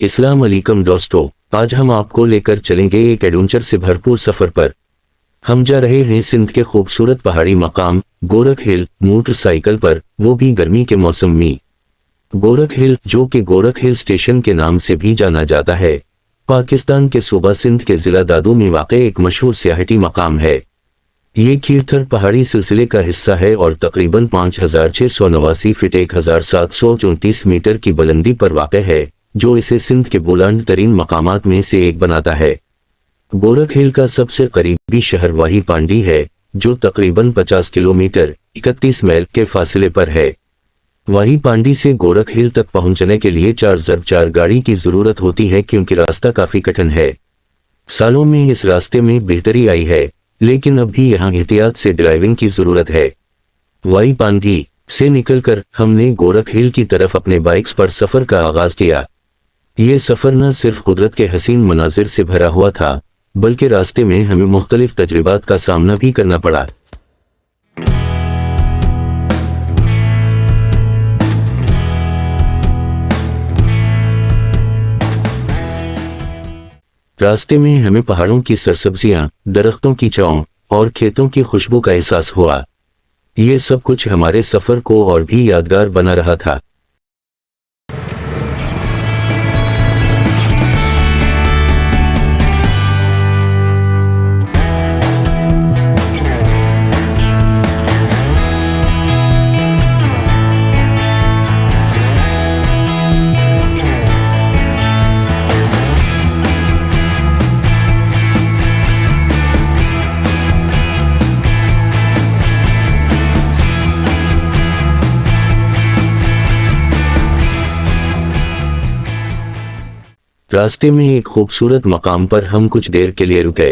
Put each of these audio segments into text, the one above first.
अस्सलाम वालेकुम दोस्तों, आज हम आपको लेकर चलेंगे एक एडवेंचर से भरपूर सफर पर। हम जा रहे हैं सिंध के खूबसूरत पहाड़ी मकाम गोरख हिल मोटरसाइकिल पर, वो भी गर्मी के मौसम में। गोरख हिल, जो कि गोरख हिल स्टेशन के नाम से भी जाना जाता है, पाकिस्तान के सूबा सिंध के जिला दादू में वाक़े एक मशहूर सियाहती मकाम है। ये खीरथर पहाड़ी सिलसिले का हिस्सा है और तकरीबन 5689 फीट 1734 मीटर की बुलंदी पर वाक़े है, जो इसे सिंध के बुलंद तरीन मकामात में से एक बनाता है। गोरख हिल का सबसे करीबी शहर वाही पांडी है, जो तकरीबन 50 किलोमीटर 31 मील के फासले पर है। वाही पांडी से गोरख हिल तक पहुंचने के लिए 4x4 गाड़ी की जरूरत होती है, क्योंकि रास्ता काफी कठिन है। सालों में इस रास्ते में बेहतरी आई है, लेकिन अब भी यहाँ एहतियात से ड्राइविंग की जरूरत है। वाही पांडी से निकलकर हमने गोरख हिल की तरफ अपने बाइक्स पर सफर का आगाज किया। ये सफर न सिर्फ कुदरत के हसीन मनाजिर से भरा हुआ था, बल्कि रास्ते में हमें मुख्तलिफ तजुर्बात का सामना भी करना पड़ा। रास्ते में हमें पहाड़ों की सरसब्जियां, दरख्तों की छांव और खेतों की खुशबू का एहसास हुआ। ये सब कुछ हमारे सफर को और भी यादगार बना रहा था। रास्ते में एक खूबसूरत मकाम पर हम कुछ देर के लिए रुके।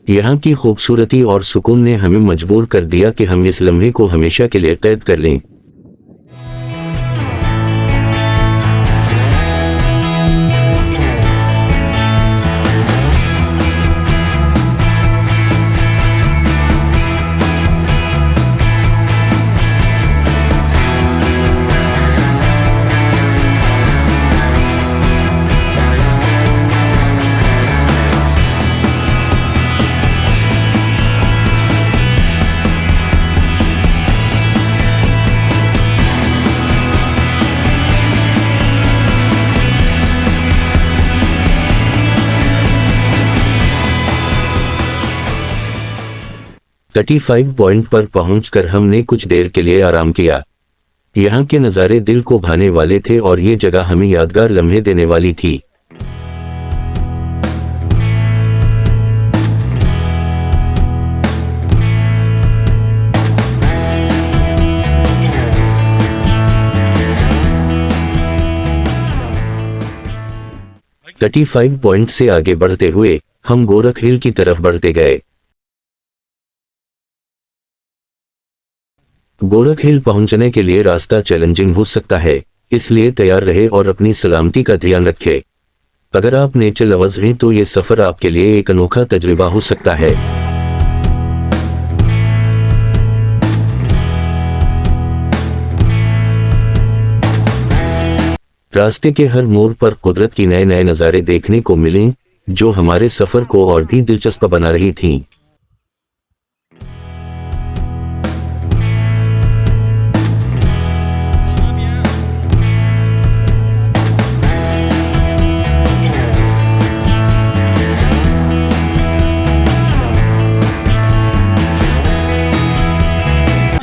यहाँ की खूबसूरती और सुकून ने हमें मजबूर कर दिया कि हम इस लम्हे को हमेशा के लिए कैद कर लें। थर्टी 35 पॉइंट पर पहुंचकर हमने कुछ देर के लिए आराम किया। यहाँ के नज़ारे दिल को भाने वाले थे और ये जगह हमें यादगार लम्हे देने वाली थी। थर्टी 35 पॉइंट से आगे बढ़ते हुए हम गोरख हिल की तरफ बढ़ते गए। गोरख हिल पहुंचने के लिए रास्ता चैलेंजिंग हो सकता है, इसलिए तैयार रहे और अपनी सलामती का ध्यान रखें। अगर आप नेचर लवर्स हैं तो ये सफर आपके लिए एक अनोखा तजुर्बा हो सकता है। रास्ते के हर मोड़ पर कुदरत की नए नए नज़ारे देखने को मिले, जो हमारे सफर को और भी दिलचस्प बना रही थीं।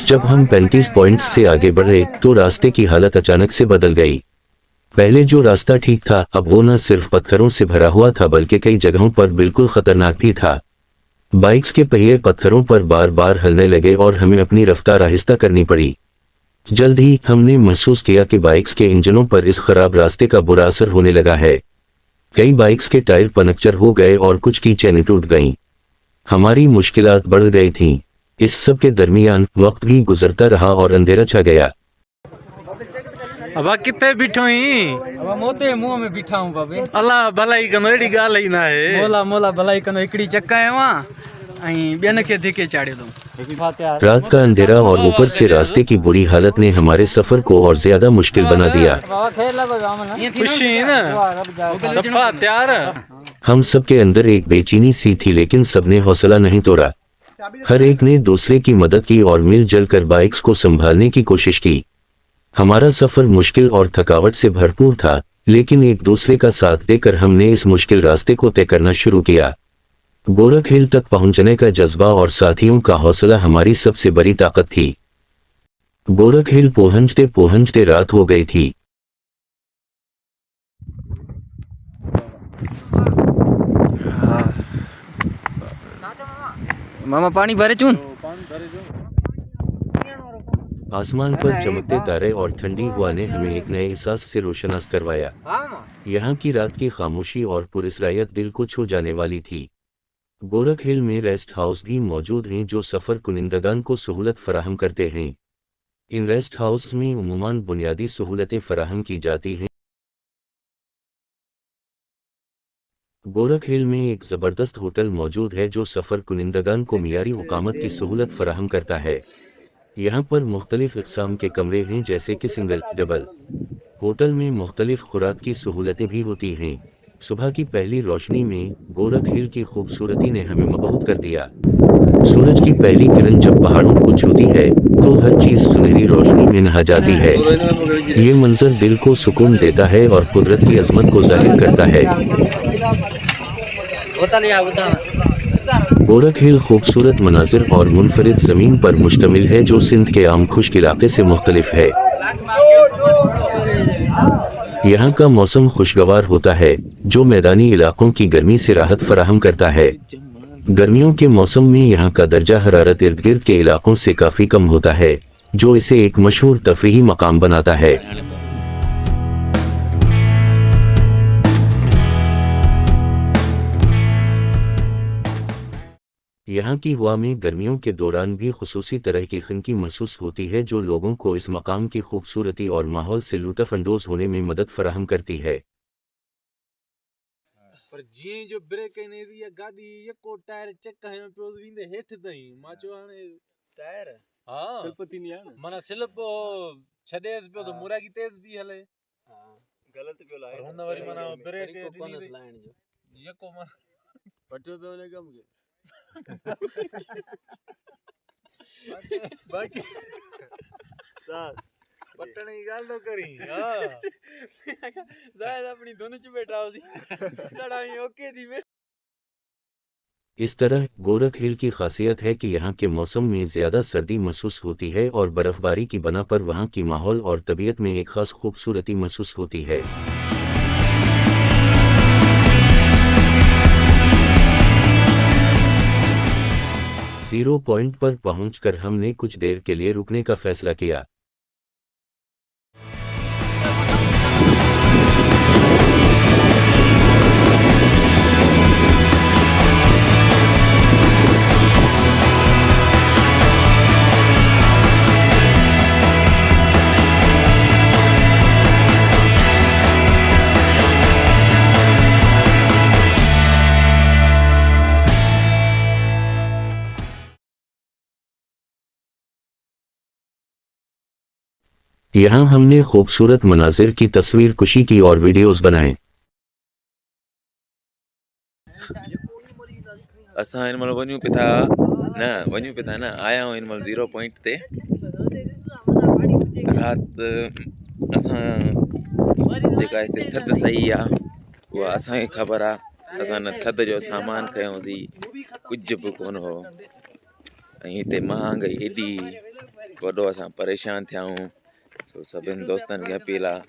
जब हम 35 पॉइंट्स से आगे बढ़े तो रास्ते की हालत अचानक से बदल गई। पहले जो रास्ता ठीक था, अब वो न सिर्फ पत्थरों से भरा हुआ था, बल्कि कई जगहों पर बिल्कुल खतरनाक भी था। बाइक्स के पहिए पत्थरों पर बार बार हिलने लगे और हमें अपनी रफ्तार आहिस्ता करनी पड़ी। जल्द ही हमने महसूस किया कि बाइक्स के इंजनों पर इस खराब रास्ते का बुरा असर होने लगा है। कई बाइक्स के टायर पंक्चर हो गए और कुछ की चैनें टूट गईं। हमारी मुश्किलात बढ़ गई थीं। इस सब के दरमियान वक्त भी गुजरता रहा और अंधेरा छा गया। अब कितने बिठो ही अब मोते मुंह में बिठा हूं बाबे। अल्लाह भलाई कनो एडी गाल ही ना है। मोला मोला भलाई कनो एकड़ी चक्का है वहां आई बेन के धिके चाड़े दो। रात का अंधेरा और ऊपर से रास्ते की बुरी हालत ने हमारे सफर को और ज्यादा मुश्किल बना दिया। खुशी है ना सफा तैयार हम सबके अंदर एक बेचैनी सी थी, लेकिन सबने हौसला नहीं तोड़ा। हर एक ने दूसरे की मदद की और मिलजुल कर बाइक्स को संभालने की कोशिश की। हमारा सफर मुश्किल और थकावट से भरपूर था, लेकिन एक दूसरे का साथ देकर हमने इस मुश्किल रास्ते को तय करना शुरू किया। गोरख हिल तक पहुंचने का जज्बा और साथियों का हौसला हमारी सबसे बड़ी ताकत थी। गोरख हिल पहुंचते पहुंचते रात हो गई थी। मामा पानी भरे चून। आसमान पर चमकते तारे और ठंडी हवा ने हमें एक नए एहसास से रोशनास करवाया। यहाँ की रात की खामोशी और पुरस्रायत दिल को छू जाने वाली थी। गोरख हिल में रेस्ट हाउस भी मौजूद हैं जो सफ़र कुनिंदगान को सहूलत फराहम करते हैं। इन रेस्ट हाउस में उमूमन बुनियादी सहूलतें फराहम की जाती हैं। गोरख हिल में एक ज़बरदस्त होटल मौजूद है जो सफ़र कुनिंदगान को मियारी इक़ामत की सहूलत फराहम करता है। यहाँ पर मुख्तलिफ इक़साम के कमरे हैं, जैसे कि सिंगल, डबल। होटल में मुख्तलिफ खुराक की सहूलतें भी होती हैं। सुबह की पहली रोशनी में गोरख हिल की खूबसूरती ने हमें मबहूत कर दिया। सूरज की पहली किरण जब पहाड़ों को छूती है तो हर चीज़ सुनहरी रोशनी में नहा जाती है। ये मंजर दिल को सुकून देता है और कुदरत की अजमत को जाहिर करता है। गोरख हिल खूबसूरत मनाजिर और मुनफरिद ज़मीन पर मुश्तमिल है जो सिंध के आम खुश्क इलाके से मुख्तलिफ है। यहाँ का मौसम खुशगवार होता है जो मैदानी इलाकों की गर्मी से राहत फराहम करता है। गर्मियों के मौसम में यहाँ का दर्जा हरारत इर्द गिर्द के इलाकों से काफ़ी कम होता है, जो इसे एक मशहूर तफरीही मकाम बनाता है। यहाँ की हवा में गर्मियों के दौरान भी खुसूसी तरह की खनकी महसूस होती है जो लोगों को इस मकाम की खूबसूरती और माहौल से लुत्फ़ अंदोज होने में मदद फराहम करती है। पर जी जो ब्रेक नहीं दी या गाड़ी ये को टायर चेक कहे पे विंदे हेठ दई माचो हाने टायर हां सिलपति नहीं है माना सिलप छडेस पे तो मुरा की तेज भी हले हां गलत पे लाए हुन वारी माना ब्रेक कोनस लाइन जो ये को मार पटो पे ने कम के बाकी साथ बटन की गाल तो करी हां जायद अपनी दोनों च बैठा होसी लड़ाई ओके दी में। इस तरह गोरख हिल की खासियत है कि यहाँ के मौसम में ज़्यादा सर्दी महसूस होती है और बर्फ़बारी की बना पर वहाँ की माहौल और तबीयत में एक ख़ास खूबसूरती महसूस होती है। 0 पॉइंट पर पहुंचकर हमने कुछ देर के लिए रुकने का फैसला किया। यहाँ हमने खूबसूरत मनाजिर की तस्वीर कुशी की और वीडियोस बनाए। असां हिन महिल वञूं पिया न आया आहियूं हिन महिल 0 पॉइंट ते। राति असां जेका हिते थधि सही आहे उहा असांखे ख़बर आहे। असां न थधि जो सामान खयोंसीं, कुझु बि कोन हो। ऐं हिते महांगाई एॾी, वॾो असां परेशान थिया आहियूं। सो सभिनि दोस्तनि खे अपील आहे,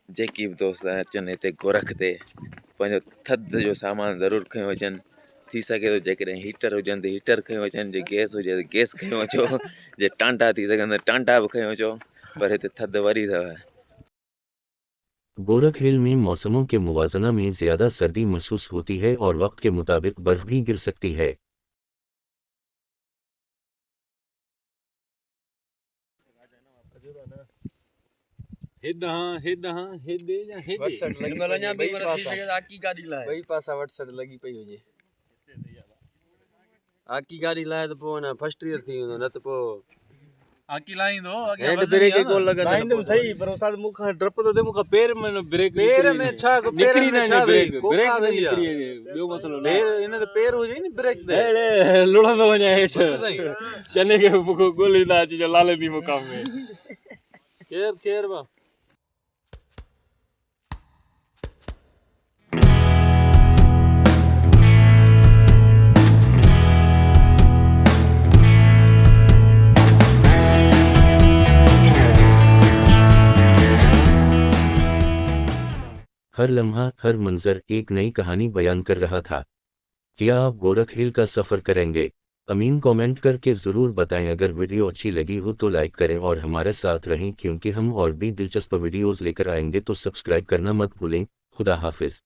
जेकी बि दोस्त अचनि हिते गोरख ते पंहिंजो थधि जो सामान ज़रूरु खयो अचनि। थी सघे थो जेकॾहिं हीटर हुजनि त हीटर खयो अचनि, जे गैस हुजे त गैस खयो अचो, जे टांटा थी सघनि त टांटा बि खयो अचो, पर हिते थधि वरी अथव। गोरख हिल में मौसमों के मुवाजना में ज़्यादा सर्दी महसूस होती है और वक्त के मुताबिक बर्फ भी गिर सकती है। आकी गाड़ी लाए तो पोइ न फर्स्ट ईयर थी वेंदो न त पोइ आकी लाईंदो हैंड ब्रेक ई कोन लॻंदो लाइन सही पर उस्ताद मुखा डप तो दे मुखा पैर में ब्रेक पेर में छा पेर में छा ब्रेक कोका ब्रेक थी नहीं आहे। निकरी ॿियो मसलो न पेर इन ते पेर हुजे नी ब्रेक ते अड़े लुड़ंदो वञा हेठ सही चने के मुखो गोलींदा अची जो लाले दी मुकाम में केर केर बा हर लम्हा हर मंजर एक नई कहानी बयान कर रहा था। क्या आप गोरख हिल का सफ़र करेंगे? अमीन कमेंट करके ज़रूर बताएं। अगर वीडियो अच्छी लगी हो तो लाइक करें और हमारे साथ रहें, क्योंकि हम और भी दिलचस्प वीडियोज़ लेकर आएंगे। तो सब्सक्राइब करना मत भूलें। खुदा हाफिज़।